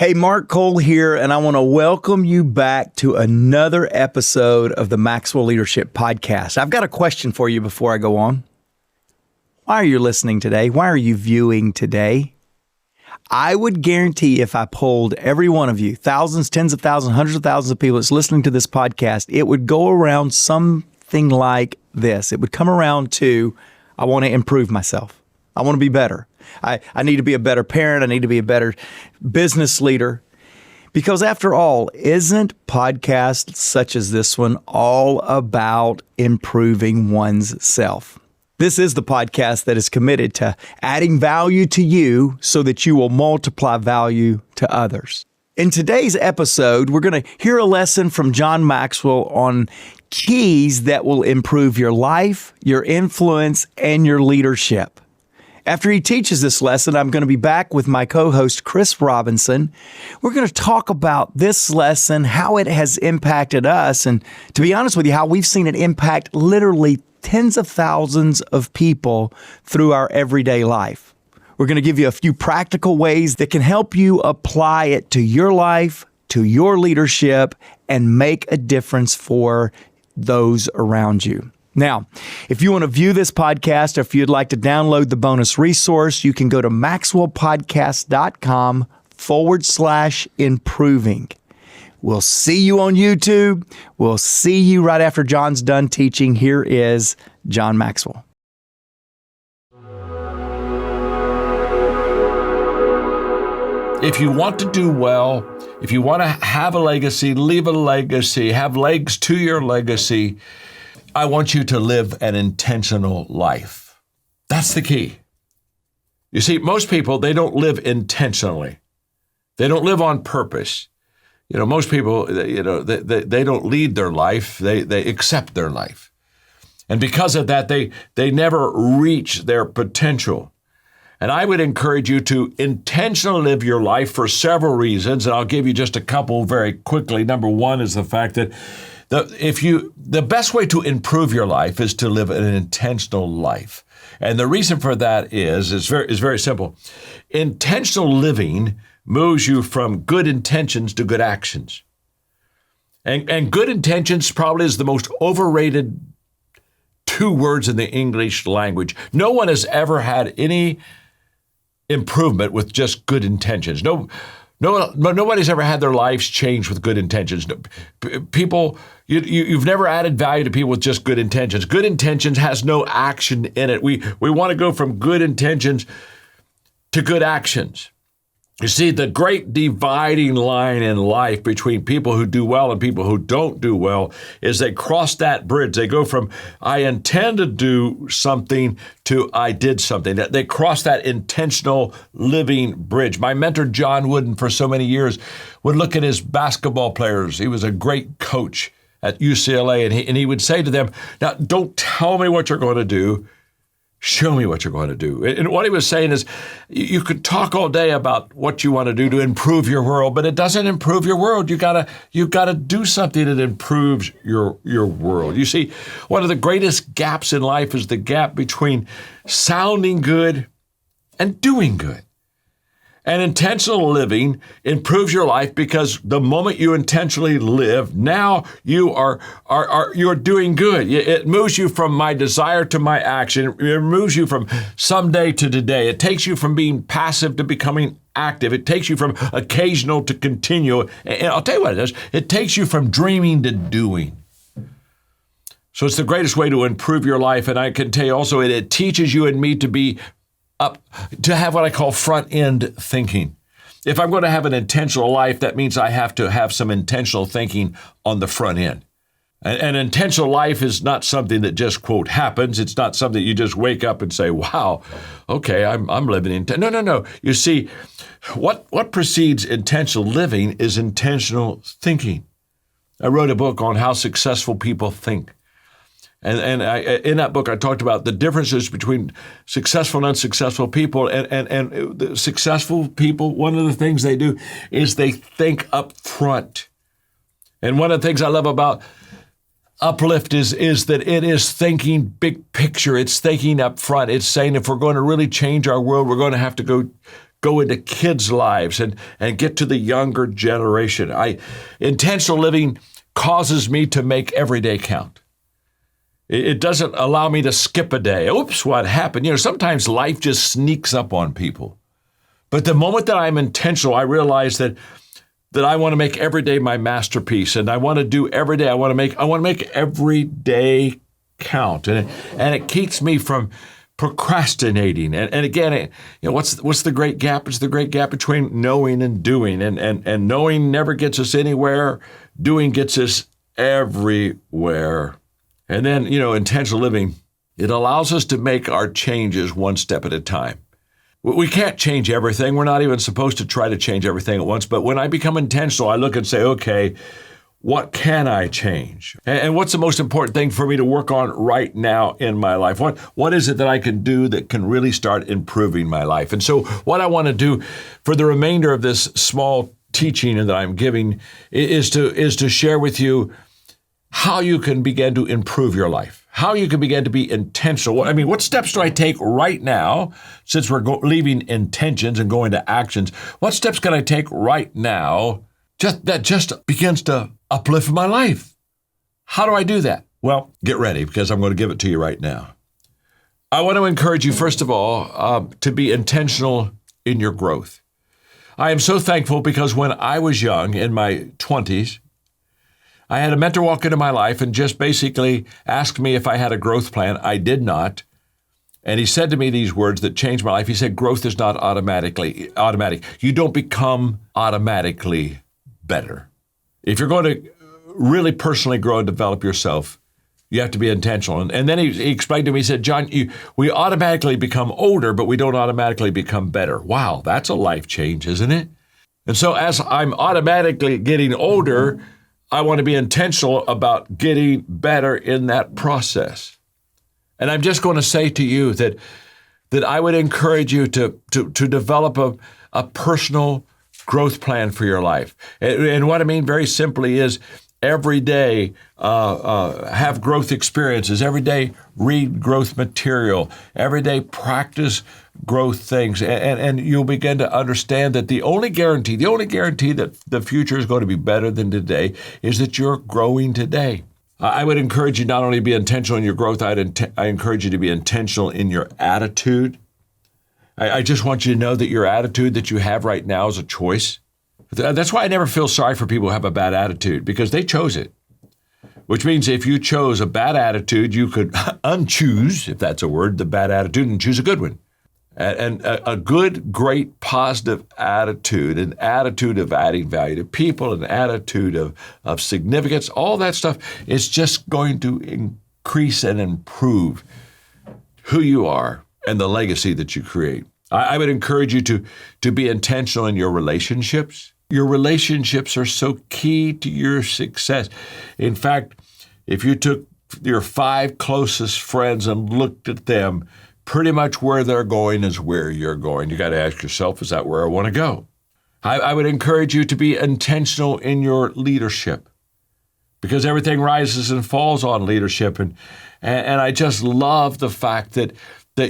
Hey, Mark Cole here, and I want to welcome you back to another episode of the Maxwell Leadership Podcast. I've got a question for you before I go on. Why are you listening today? Why are you viewing today? I would guarantee if I polled every one of you, thousands, tens of thousands, hundreds of thousands of people that's listening to this podcast, it would go around something like this. It would come around to, I want to improve myself. I want to be better. I need to be a better parent. I need to be a better business leader. Because after all, isn't podcasts such as this one all about improving one's self? This is the podcast that is committed to adding value to you so that you will multiply value to others. In today's episode, we're going to hear a lesson from John Maxwell on keys that will improve your life, your influence, and your leadership. After he teaches this lesson, I'm going to be back with my co-host, Chris Robinson. We're going to talk about this lesson, how it has impacted us, and to be honest with you, how we've seen it impact literally tens of thousands of people through our everyday life. We're going to give you a few practical ways that can help you apply it to your life, to your leadership, and make a difference for those around you. Now, if you want to view this podcast or if you'd like to download the bonus resource, you can go to maxwellpodcast.com/improving. We'll see you on YouTube. We'll see you right after John's done teaching. Here is John Maxwell. If you want to do well, if you want to have a legacy, leave a legacy, have legs to your legacy, I want you to live an intentional life. That's the key. You see, most people, they don't live intentionally. They don't live on purpose. Most people, they don't lead their life. They accept their life. And because of that, they never reach their potential. And I would encourage you to intentionally live your life for several reasons. And I'll give you just a couple very quickly. Number one is the fact that the best way to improve your life is to live an intentional life. And the reason for that is very simple. Intentional living moves you from good intentions to good actions. And good intentions probably is the most overrated two words in the English language. No one has ever had any improvement with just good intentions. Nobody's ever had their lives changed with good intentions. People, you've never added value to people with just good intentions. Good intentions has no action in it. We want to go from good intentions to good actions. You see, the great dividing line in life between people who do well and people who don't do well is they cross that bridge. They go from, I intend to do something to I did something. They cross that intentional living bridge. My mentor, John Wooden, for so many years, would look at his basketball players. He was a great coach at UCLA, and he would say to them, now, don't tell me what you're going to do. Show me what you're going to do. And what he was saying is, you could talk all day about what you want to do to improve your world, but it doesn't improve your world. You gotta do something that improves your world. You see, one of the greatest gaps in life is the gap between sounding good and doing good. And intentional living improves your life because the moment you intentionally live, now you're doing good. It moves you from my desire to my action. It moves you from someday to today. It takes you from being passive to becoming active. It takes you from occasional to continual. And I'll tell you what it does. It takes you from dreaming to doing. So it's the greatest way to improve your life. And I can tell you also, it teaches you and me to have what I call front-end thinking. If I'm going to have an intentional life, that means I have to have some intentional thinking on the front end. An intentional life is not something that just, quote, happens. It's not something you just wake up and say, wow, okay, I'm living in. No. You see, what precedes intentional living is intentional thinking. I wrote a book on how successful people think. And in that book, I talked about the differences between successful and unsuccessful people. And the successful people, one of the things they do is they think up front. And one of the things I love about Uplift is that it is thinking big picture. It's thinking up front. It's saying if we're going to really change our world, we're going to have to go go into kids' lives and get to the younger generation. Intentional living causes me to make every day count. It doesn't allow me to skip a day. Oops, what happened? Sometimes life just sneaks up on people. But the moment that I'm intentional, I realize that I want to make every day my masterpiece, and I want to do every day. I want to make every day count, and it keeps me from procrastinating. And again, what's the great gap? It's the great gap between knowing and doing, and knowing never gets us anywhere. Doing gets us everywhere. And then, intentional living, it allows us to make our changes one step at a time. We can't change everything. We're not even supposed to try to change everything at once. But when I become intentional, I look and say, okay, what can I change? And what's the most important thing for me to work on right now in my life? What is it that I can do that can really start improving my life? And so what I want to do for the remainder of this small teaching that I'm giving is to share with you how you can begin to improve your life, how you can begin to be intentional. What steps do I take right now, since we're leaving intentions and going to actions? What steps can I take right now that just begins to uplift my life? How do I do that? Well, get ready, because I'm going to give it to you right now. I want to encourage you, first of all, to be intentional in your growth. I am so thankful because when I was young, in my 20s, I had a mentor walk into my life and just basically asked me if I had a growth plan. I did not. And he said to me these words that changed my life. He said, growth is not automatic. You don't become automatically better. If you're going to really personally grow and develop yourself, you have to be intentional. And then he explained to me, he said, John, we automatically become older, but we don't automatically become better. Wow, that's a life change, isn't it? And so as I'm automatically getting older, I want to be intentional about getting better in that process. And I'm just going to say to you that I would encourage you to develop a personal growth plan for your life. And what I mean very simply is every day have growth experiences, every day read growth material, every day practice growth things, and you'll begin to understand that the only guarantee that the future is going to be better than today is that you're growing today. I would encourage you not only to be intentional in your growth, I encourage you to be intentional in your attitude. I just want you to know that your attitude that you have right now is a choice. That's why I never feel sorry for people who have a bad attitude, because they chose it. Which means if you chose a bad attitude, you could unchoose, if that's a word, the bad attitude and choose a good one. And a good, great, positive attitude, an attitude of adding value to people, an attitude of significance, all that stuff is just going to increase and improve who you are and the legacy that you create. I would encourage you to be intentional in your relationships. Your relationships are so key to your success. In fact, if you took your 5 closest friends and looked at them, pretty much where they're going is where you're going. You got to ask yourself, is that where I want to go? I would encourage you to be intentional in your leadership, because everything rises and falls on leadership. And I just love the fact that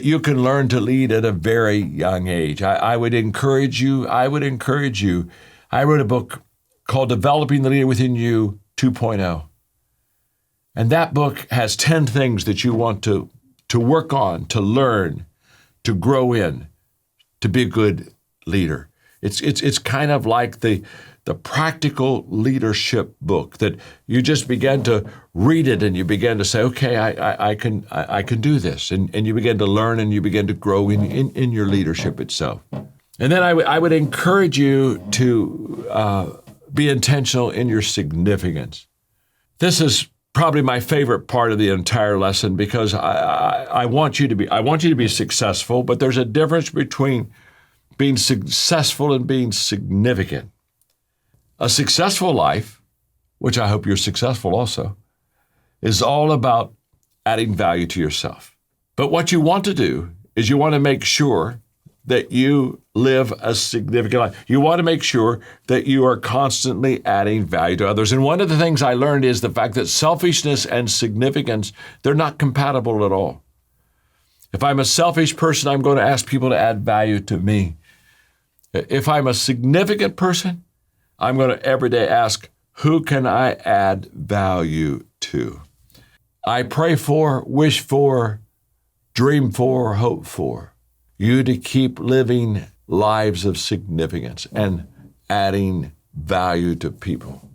you can learn to lead at a very young age. I would encourage you. I wrote a book called Developing the Leader Within You 2.0. And that book has 10 things that you want to work on, to learn, to grow in, to be a good leader. It's kind of like the practical leadership book that you just begin to read it and you begin to say, okay, I can do this. And you begin to learn and you begin to grow in your leadership itself. And then I would encourage you to be intentional in your significance. This is probably my favorite part of the entire lesson, because I want you to be successful, but there's a difference between being successful and being significant. A successful life, which I hope you're successful also, is all about adding value to yourself. But what you want to do is you want to make sure that you live a significant life. You want to make sure that you are constantly adding value to others. And one of the things I learned is the fact that selfishness and significance, they're not compatible at all. If I'm a selfish person, I'm going to ask people to add value to me. If I'm a significant person, I'm going to every day ask, who can I add value to? I pray for, wish for, dream for, hope for you to keep living lives of significance and adding value to people.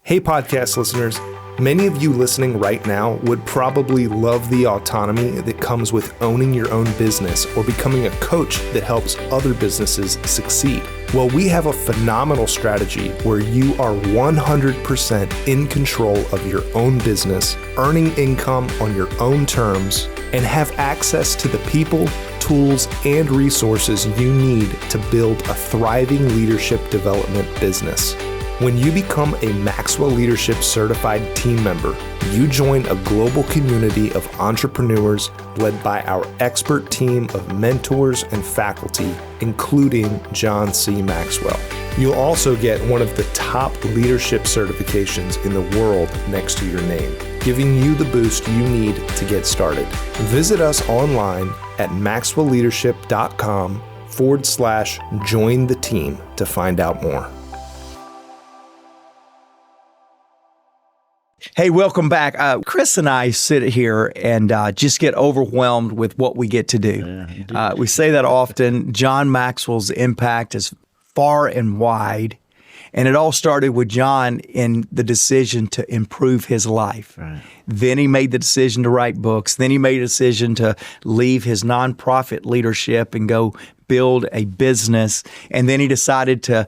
Hey, podcast listeners. Many of you listening right now would probably love the autonomy that comes with owning your own business or becoming a coach that helps other businesses succeed. Well, we have a phenomenal strategy where you are 100% in control of your own business, earning income on your own terms, and have access to the people, tools, and resources you need to build a thriving leadership development business. When you become a Maxwell Leadership Certified team member, you join a global community of entrepreneurs led by our expert team of mentors and faculty, including John C. Maxwell. You'll also get one of the top leadership certifications in the world next to your name, giving you the boost you need to get started. Visit us online at maxwellleadership.com/join the team to find out more. Hey, welcome back. Chris and I sit here and just get overwhelmed with what we get to do. We say that often. John Maxwell's impact is far and wide, and it all started with John in the decision to improve his life. Right. Then he made the decision to write books. Then he made a decision to leave his nonprofit leadership and go build a business. And then he decided to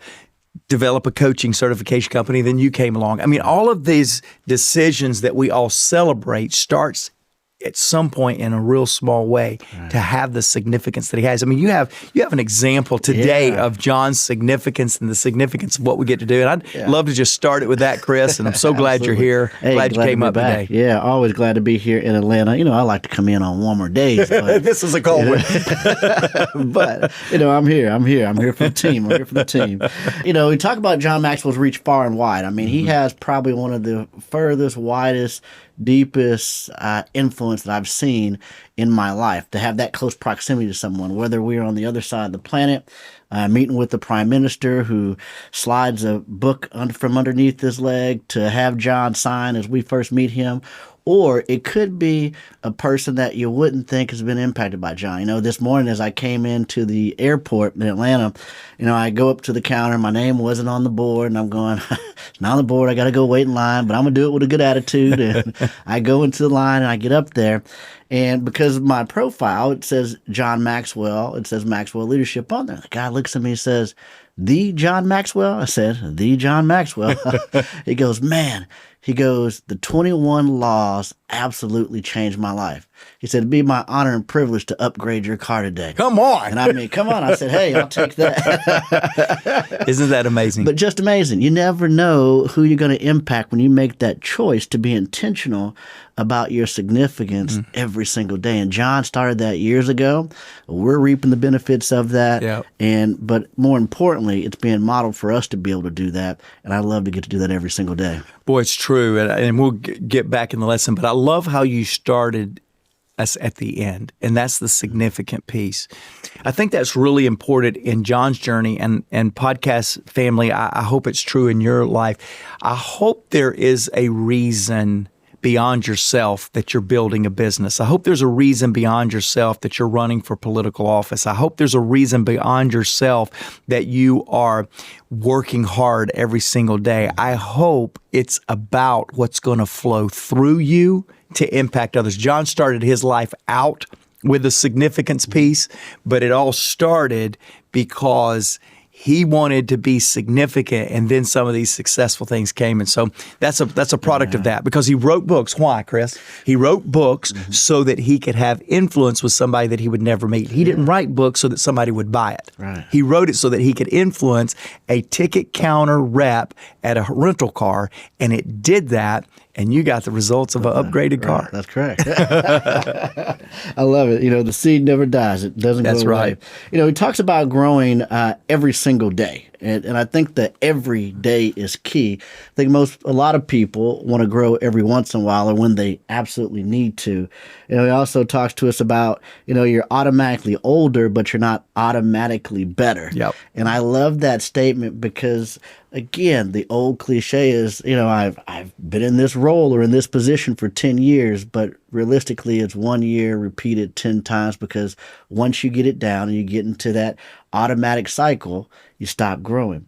develop a coaching certification company, then you came along. I mean, all of these decisions that we all celebrate starts at some point in a real small way to have the significance that he has. I mean, you have an example today of John's significance and the significance of what we get to do. And I'd love to just start it with that, Chris. And I'm so glad you're here. Hey, glad you came up today. Yeah, always glad to be here in Atlanta. You know, I like to come in on warmer days. But, this is a cold one. But, you know, I'm here. I'm here for the team. You know, we talk about John Maxwell's reach far and wide. I mean, he has probably one of the furthest, widest, deepest influence that I've seen in my life, to have that close proximity to someone, whether we're on the other side of the planet, meeting with the prime minister who slides a book from underneath his leg to have John sign as we first meet him. Or it could be a person that you wouldn't think has been impacted by John. You know, this morning as I came into the airport in Atlanta, you know, I go up to the counter. My name wasn't on the board, and I'm going, it's not on the board. I got to go wait in line, but I'm going to do it with a good attitude. And I go into the line, and I get up there. And because of my profile, it says John Maxwell. It says Maxwell Leadership on there. The guy looks at me and says, "The John Maxwell?" I said, "The John Maxwell." He goes, "Man." He goes, "The 21 laws absolutely changed my life." He said, "It'd be my honor and privilege to upgrade your car today." Come on. And I mean, come on. I said, "Hey, I'll take that." Isn't that amazing? But just amazing. You never know who you're going to impact when you make that choice to be intentional about your significance every single day. And John started that years ago. We're reaping the benefits of that. Yep. But more importantly, it's being modeled for us to be able to do that. And I love to get to do that every single day. Boy, it's true. And we'll get back in the lesson, but I love how you started us at the end, and that's the significant piece. I think that's really important in John's journey, and podcast family, I hope it's true in your life. I hope there is a reason beyond yourself that you're building a business. I hope there's a reason beyond yourself that you're running for political office. I hope there's a reason beyond yourself that you are working hard every single day. I hope it's about what's going to flow through you to impact others. John started his life out with a significance piece, but it all started because he wanted to be significant, and then some of these successful things came. And so that's a product of that, because he wrote books. Why, Chris? He wrote books so that he could have influence with somebody that he would never meet. He didn't write books so that somebody would buy it. Right. He wrote it so that he could influence a ticket counter rep at a rental car, and it did that, and you got the results of an upgraded car. Right, that's correct. I love it. You know, the seed never dies. It doesn't go away. That's right. You know, he talks about growing every single day. And I think that every day is key. I think a lot of people want to grow every once in a while or when they absolutely need to. He also talks to us about, you're automatically older, but you're not automatically better. Yep. And I love that statement because, again, the old cliche is, I've been in this role or in this position for 10 years, but realistically it's 1 year repeated 10 times, because once you get it down and you get into that automatic cycle, you stop growing.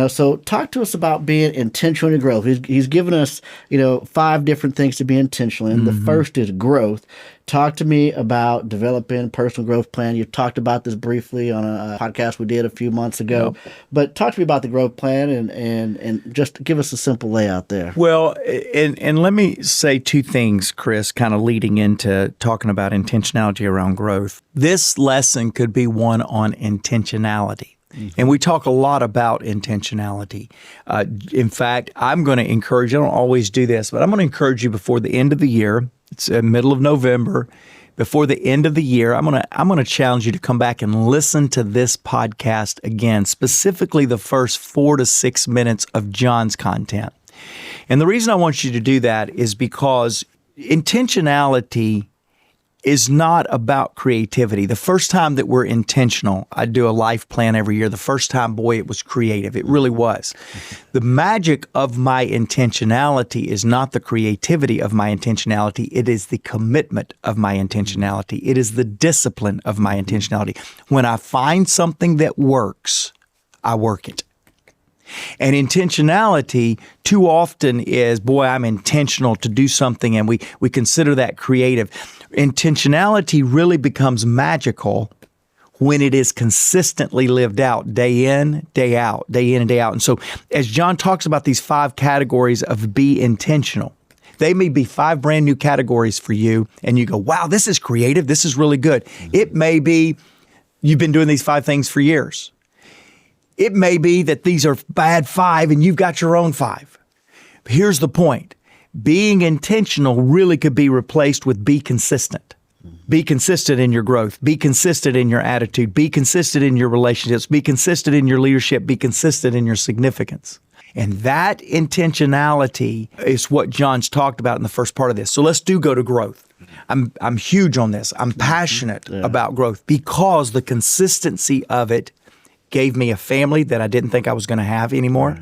So talk to us about being intentional in growth. He's given us, 5 different things to be intentional in. The first is growth. Talk to me about developing a personal growth plan. You talked about this briefly on a podcast we did a few months ago, but talk to me about the growth plan and just give us a simple layout there. Well, and let me say 2 things, Chris, kind of leading into talking about intentionality around growth. This lesson could be one on intentionality. And we talk a lot about intentionality. In fact, I'm going to encourage, I don't always do this, but I'm going to encourage you before the end of the year. It's middle of November. Before the end of the year, I'm going to challenge you to come back and listen to this podcast again, specifically the first 4 to 6 minutes of John's content. And the reason I want you to do that is because intentionality is not about creativity. The first time that we're intentional, I do a life plan every year. The first time, boy, it was creative. It really was. The magic of my intentionality is not the creativity of my intentionality. It is the commitment of my intentionality. It is the discipline of my intentionality. When I find something that works, I work it. And intentionality too often is, boy, I'm intentional to do something, and we consider that creative. Intentionality really becomes magical when it is consistently lived out day in, day out, day in and day out. And so as John talks about these 5 categories of be intentional, they may be 5 brand new categories for you, and you go, wow, this is creative. This is really good. It may be you've been doing these 5 things for years. It may be that these are bad 5 and you've got your own 5. But here's the point. Being intentional really could be replaced with be consistent. Be consistent in your growth. Be consistent in your attitude. Be consistent in your relationships. Be consistent in your leadership. Be consistent in your significance. And that intentionality is what John's talked about in the first part of this. So let's go to growth. I'm huge on this. I'm passionate about growth because the consistency of it gave me a family that I didn't think I was going to have anymore.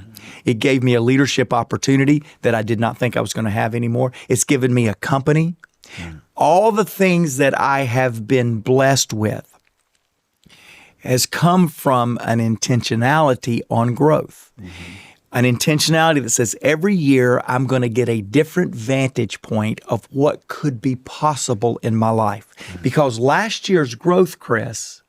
It gave me a leadership opportunity that I did not think I was going to have anymore. It's given me a company. All the things that I have been blessed with has come from an intentionality on growth. An intentionality that says every year I'm going to get a different vantage point of what could be possible in my life. Because last year's growth, Chris,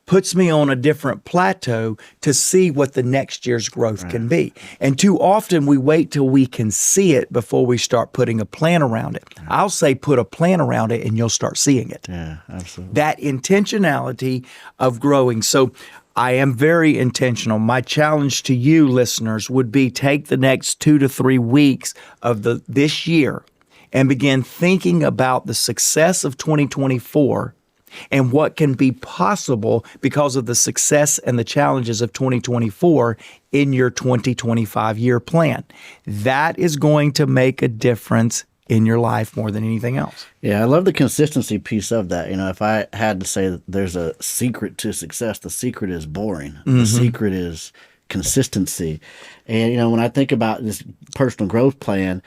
puts me on a different plateau to see what the next year's growth can be. And too often we wait till we can see it before we start putting a plan around it. I'll say put a plan around it and you'll start seeing it. Yeah, absolutely. That intentionality of growing. So I am very intentional. My challenge to you listeners would be take the next 2 to 3 weeks of this year and begin thinking about the success of 2024 and what can be possible because of the success and the challenges of 2024 in your 2025 year plan. That is going to make a difference in your life more than anything else. Yeah, I love the consistency piece of that. If I had to say that there's a secret to success, the secret is boring. The secret is consistency. And, when I think about this personal growth plan,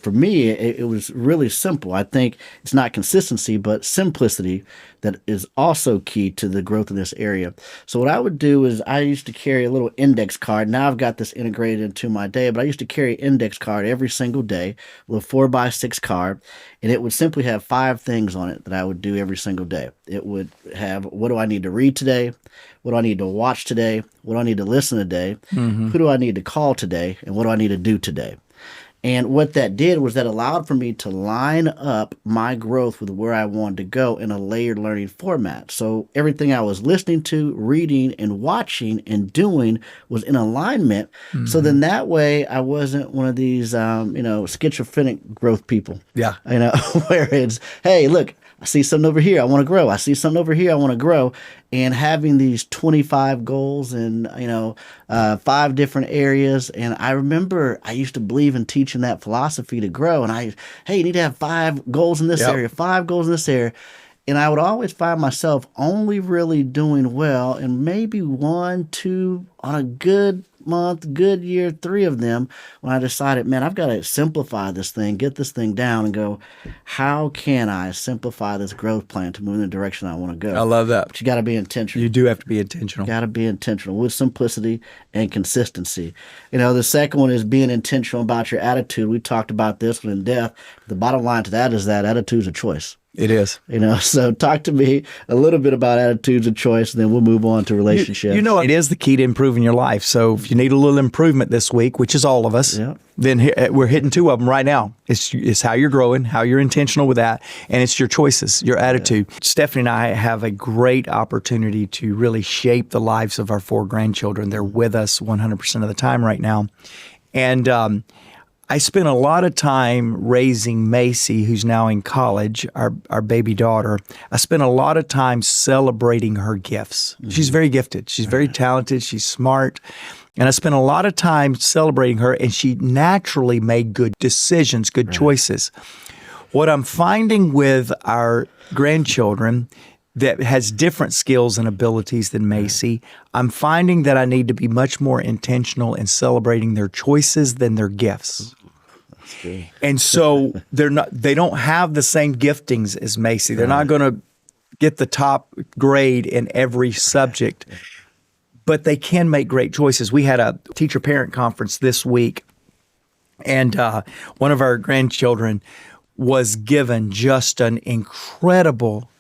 for me, it was really simple. I think it's not consistency, but simplicity that is also key to the growth in this area. So what I would do is I used to carry a little index card. Now I've got this integrated into my day, but I used to carry an index card every single day, a little 4x6 card, and it would simply have 5 things on it that I would do every single day. It would have, what do I need to read today? What do I need to watch today? What do I need to listen today? Who do I need to call today? And what do I need to do today? And what that did was that allowed for me to line up my growth with where I wanted to go in a layered learning format. So everything I was listening to, reading, and watching and doing was in alignment. So then that way I wasn't one of these, schizophrenic growth people. Yeah. Where it's, hey, look, I see something over here, I want to grow. I see something over here, I want to grow. And having these 25 goals in, 5 different areas. And I remember I used to believe in teaching that philosophy to grow. And you need to have 5 goals in this area, 5 goals in this area. And I would always find myself only really doing well and maybe 1, 2 on a good month, good year, 3 of them when I decided, man, I've got to simplify this thing, get this thing down and go, how can I simplify this growth plan to move in the direction I want to go? I love that. But you got to be intentional. You do have to be intentional. Got to be intentional with simplicity and consistency. The second one is being intentional about your attitude. We talked about this one in depth. The bottom line to that is that attitude is a choice. It is. So talk to me a little bit about attitudes of choice, and then we'll move on to relationships. It is the key to improving your life. So if you need a little improvement this week, which is all of us, then we're hitting 2 of them right now. It's how you're growing, how you're intentional with that, and it's your choices, your attitude. Stephanie and I have a great opportunity to really shape the lives of our 4 grandchildren. They're with us 100% of the time right now. And I spent a lot of time raising Macy, who's now in college, our baby daughter. I spent a lot of time celebrating her gifts. She's very gifted. She's very talented. She's smart. And I spent a lot of time celebrating her, and she naturally made good decisions, good choices. What I'm finding with our grandchildren that has different skills and abilities than Macy, I'm finding that I need to be much more intentional in celebrating their choices than their gifts. And so they don't have the same giftings as Macy. They're not going to get the top grade in every subject, but they can make great choices. We had a teacher-parent conference this week, and one of our grandchildren was given just an incredible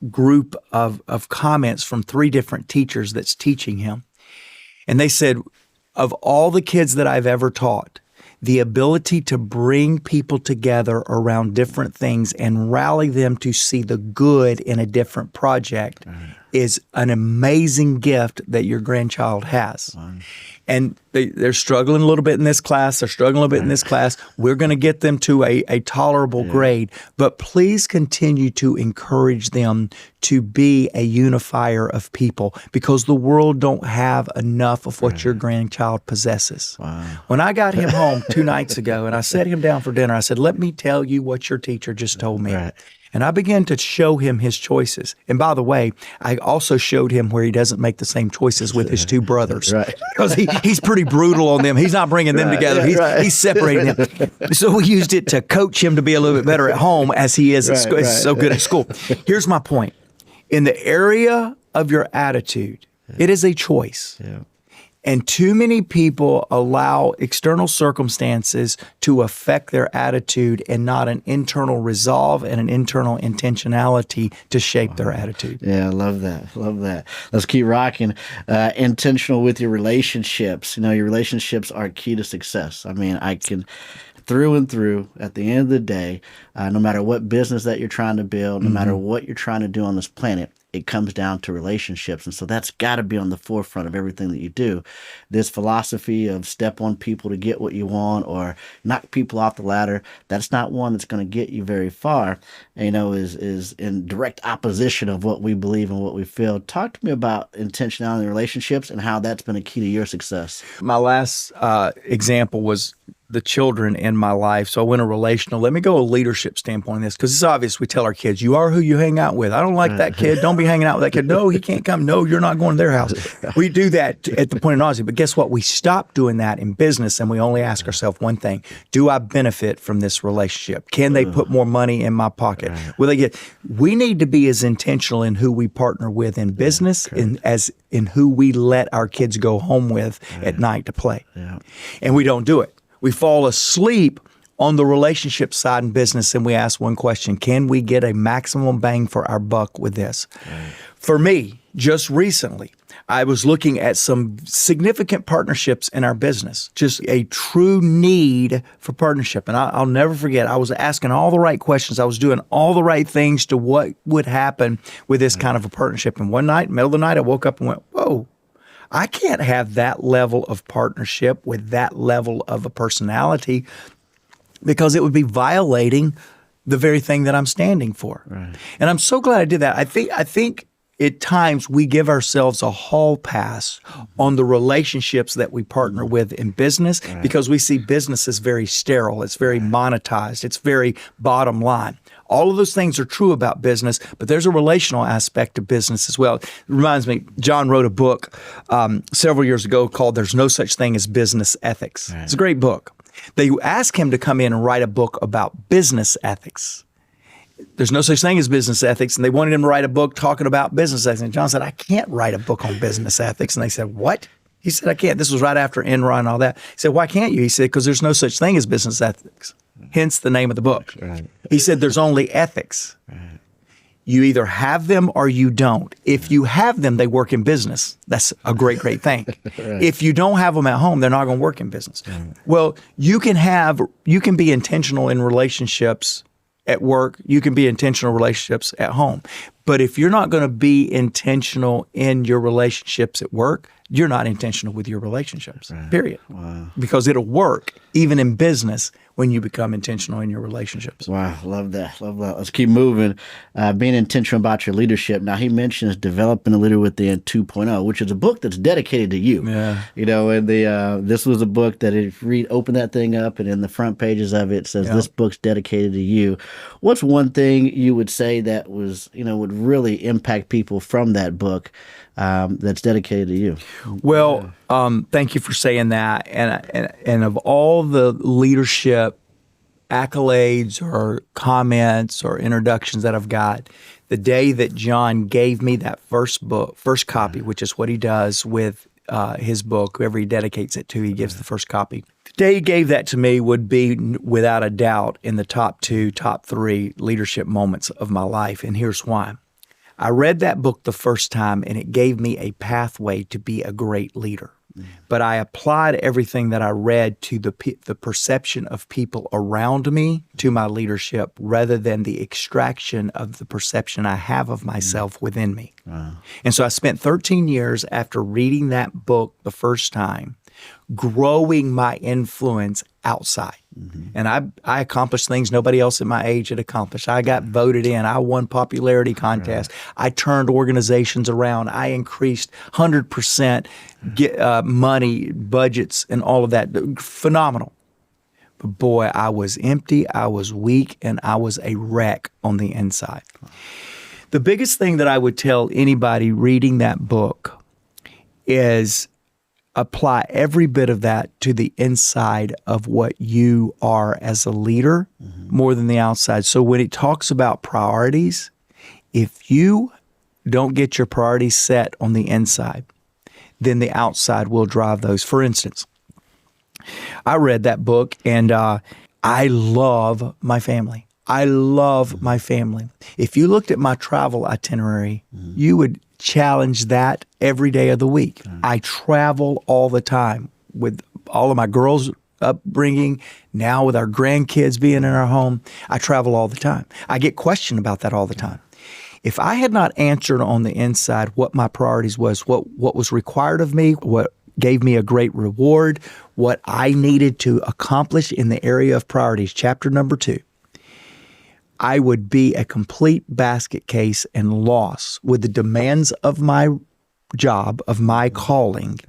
group of comments from 3 different teachers that's teaching him. And they said, of all the kids that I've ever taught, the ability to bring people together around different things and rally them to see the good in a different project is an amazing gift that your grandchild has. And they're struggling a little bit in this class. They're struggling a little bit in this class. We're going to get them to a tolerable grade. But please continue to encourage them to be a unifier of people, because the world don't have enough of what your grandchild possesses. When I got him home 2 nights ago and I sat him down for dinner, I said, let me tell you what your teacher just told me. And I began to show him his choices. And by the way, I also showed him where he doesn't make the same choices with his 2 brothers. Because he's pretty brutal on them. He's not bringing them together. He's separating them. So we used it to coach him to be a little bit better at home as he is at school. He's so good at school. Here's my point. In the area of your attitude, it is a choice. And too many people allow external circumstances to affect their attitude and not an internal resolve and an internal intentionality to shape their attitude. Yeah, I love that. Love that. Let's keep rocking. Intentional with your relationships. Your relationships are key to success. I mean, I can, through and through, at the end of the day, no matter what business that you're trying to build, no matter what you're trying to do on this planet, it comes down to relationships. And so that's got to be on the forefront of everything that you do. This philosophy of step on people to get what you want or knock people off the ladder, that's not one that's going to get you very far, is in direct opposition of what we believe and what we feel. Talk to me about intentionality in relationships and how that's been a key to your success. My last example was the children in my life. So I went a relational. Let me go a leadership standpoint on this, because it's obvious we tell our kids, you are who you hang out with. I don't like that kid. Don't be hanging out with that kid. No, he can't come. No, you're not going to their house. We do that at the point of nausea. But guess what? We stop doing that in business, and we only ask ourselves one thing. Do I benefit from this relationship? Can they put more money in my pocket? Will they get? We need to be as intentional in who we partner with in business as in who we let our kids go home with at night to play. And we don't do it. We fall asleep on the relationship side in business, and we ask one question: can we get a maximum bang for our buck with this? For me, just recently, I was looking at some significant partnerships in our business, just a true need for partnership. And I'll never forget, I was asking all the right questions. I was doing all the right things to what would happen with this kind of a partnership. And one night, middle of the night, I woke up and went, whoa, I can't have that level of partnership with that level of a personality because it would be violating the very thing that I'm standing for. Right. And I'm so glad I did that. I think at times we give ourselves a hall pass on the relationships that we partner with in business because we see business as very sterile. It's very monetized. It's very bottom line. All of those things are true about business, but there's a relational aspect of business as well. It reminds me, John wrote a book several years ago called There's No Such Thing as Business Ethics. It's a great book. They asked him to come in and write a book about business ethics. There's no such thing as business ethics, and they wanted him to write a book talking about business ethics. And John said, I can't write a book on business ethics. And they said, what? He said, I can't. This was right after Enroll and all that. He said, why can't you? He said, because there's no such thing as business ethics, hence the name of the book. Right. He said, there's only ethics. Right. You either have them or you don't. If you have them, they work in business. That's a great, great thing. Right. If you don't have them at home, they're not going to work in business. Right. Well, you can be intentional in relationships at work, you can be intentional relationships at home. But if you're not going to be intentional in your relationships at work, you're not intentional with your relationships, period. Wow. Because it'll work even in business when you become intentional in your relationships. Wow, love that. Love that. Let's keep moving. Being intentional about your leadership. Now, he mentions Developing a Leader Within 2.0, which is a book that's dedicated to you. Yeah. You know, and this was a book that if you open that thing up, and in the front pages of it says, this book's dedicated to you. What's one thing you would say that was, would really impact people from that book that's dedicated to you? Well, thank you for saying that. And of all the leadership accolades or comments or introductions that I've got, the day that John gave me that first copy, which is what he does with his book, whoever he dedicates it to, he gives the first copy. The day he gave that to me would be, without a doubt, in the top 3 leadership moments of my life. And here's why. I read that book the first time, and it gave me a pathway to be a great leader. But I applied everything that I read to the perception of people around me to my leadership rather than the extraction of the perception I have of myself within me. Wow. And so I spent 13 years after reading that book the first time growing my influence outside. Mm-hmm. And I accomplished things nobody else at my age had accomplished. I got voted in. I won popularity contests. Right. I turned organizations around. I increased 100% money, budgets, and all of that. Phenomenal. But boy, I was empty, I was weak, and I was a wreck on the inside. The biggest thing that I would tell anybody reading that book is apply every bit of that to the inside of what you are as a leader more than the outside. So when it talks about priorities, if you don't get your priorities set on the inside, then the outside will drive those. For instance, I read that book and I love my family. I love my family. If you looked at my travel itinerary, you would challenge that every day of the week. I travel all the time with all of my girls' upbringing, now with our grandkids being in our home. I travel all the time. I get questioned about that all the time. If I had not answered on the inside what my priorities was, what was required of me, what gave me a great reward, what I needed to accomplish in the area of priorities, chapter number 2, I would be a complete basket case and loss with the demands of my job, of my calling,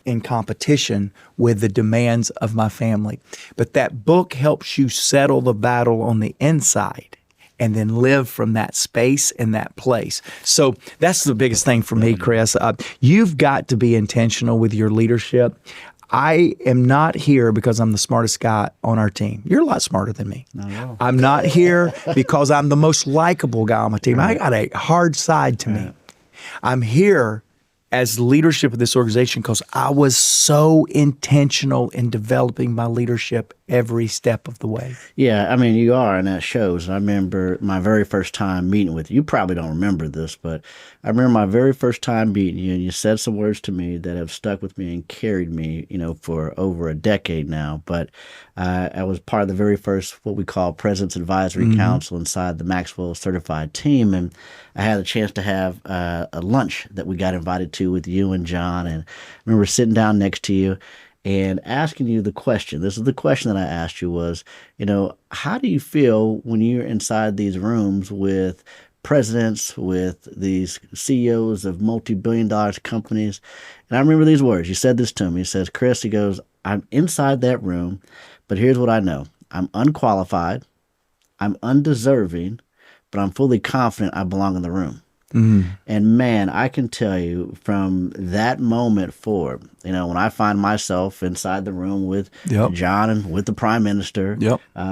in competition with the demands of my family. But that book helps you settle the battle on the inside and then live from that space and that place. So that's the biggest thing for me, Chris. You've got to be intentional with your leadership. I am not here because I'm the smartest guy on our team. You're a lot smarter than me. No. I'm not here because I'm the most likable guy on my team. I got a hard side to me. I'm here as leadership of this organization because I was so intentional in developing my leadership every step of the way. Yeah, I mean, you are, and that shows. I remember my very first time meeting with you. You probably don't remember this, but I remember my very first time meeting you, and you said some words to me that have stuck with me and carried me, for over a decade now. But I was part of the very first, what we call President's Advisory Council inside the Maxwell Certified Team, and I had a chance to have a lunch that we got invited to with you and John, and I remember sitting down next to you and asking you the question. This is the question that I asked you was, how do you feel when you're inside these rooms with presidents, with these CEOs of multi-billion-dollar companies? And I remember these words. You said this to me. He says, Chris, he goes, I'm inside that room, but here's what I know. I'm unqualified, I'm undeserving, but I'm fully confident I belong in the room. And man, I can tell you from that moment forward, when I find myself inside the room with John and with the Prime Minister,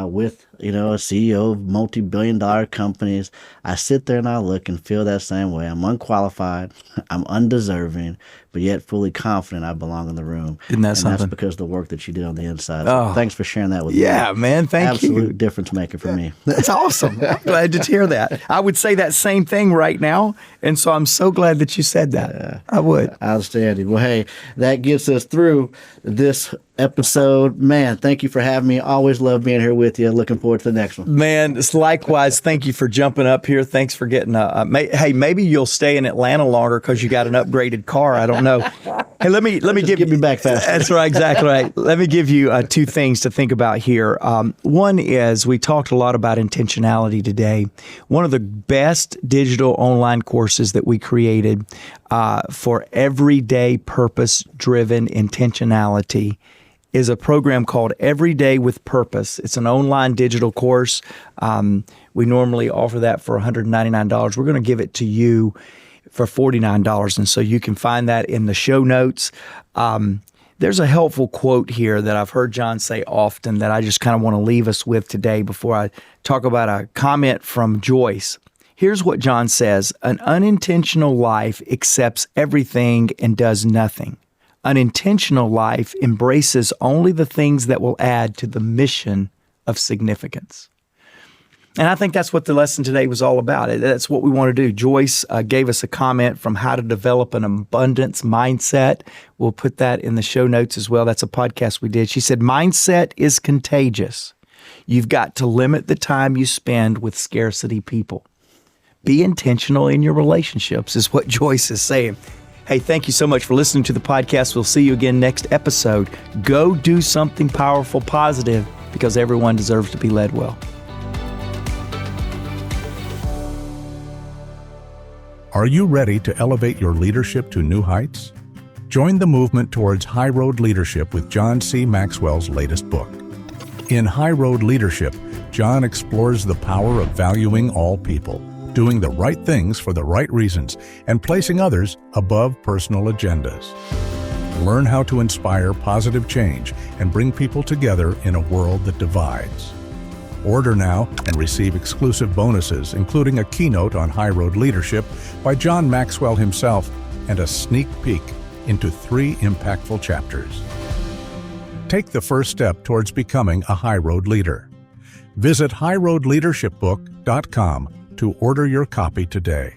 with, a CEO of multi-billion-dollar companies, I sit there and I look and feel that same way. I'm unqualified, I'm undeserving, but yet fully confident I belong in the room. Isn't that something? That's because of the work that you did on the inside. So thanks for sharing that with me. Yeah, man, thank you. Absolute difference maker for me. That's awesome. I'm glad to hear that. I would say that same thing right now, and so I'm so glad that you said that. I would. Outstanding. Well, hey, that gets us through this episode. Man, thank you for having me. Always love being here with you. Looking forward to the next one. Man, it's likewise. Thank you for jumping up here. Thanks for getting hey, maybe you'll stay in Atlanta longer because you got an upgraded car. I don't know. Hey, let me get me back fast. That's right, exactly right. Let me give you two things to think about here. One is we talked a lot about intentionality today. One of the best digital online courses that we created for everyday purpose-driven intentionality is a program called Every Day with Purpose. It's an online digital course. We normally offer that for $199. We're going to give it to you for $49, and so you can find that in the show notes. There's a helpful quote here that I've heard John say often that I just kind of want to leave us with today before I talk about a comment from Joyce. Here's what John says: an unintentional life accepts everything and does nothing. An intentional life embraces only the things that will add to the mission of significance. And I think that's what the lesson today was all about. That's what we want to do. Joyce gave us a comment from how to develop an abundance mindset. We'll put that in the show notes as well. That's a podcast we did. She said, mindset is contagious. You've got to limit the time you spend with scarcity people. Be intentional in your relationships is what Joyce is saying. Hey, thank you so much for listening to the podcast. We'll see you again next episode. Go do something powerful, positive, because everyone deserves to be led well. Are you ready to elevate your leadership to new heights? Join the movement towards High Road Leadership with John C. Maxwell's latest book. In High Road Leadership, John explores the power of valuing all people, doing the right things for the right reasons, and placing others above personal agendas. Learn how to inspire positive change and bring people together in a world that divides. Order now and receive exclusive bonuses, including a keynote on High Road Leadership by John Maxwell himself and a sneak peek into 3 impactful chapters. Take the first step towards becoming a High Road leader. Visit highroadleadershipbook.com to order your copy today.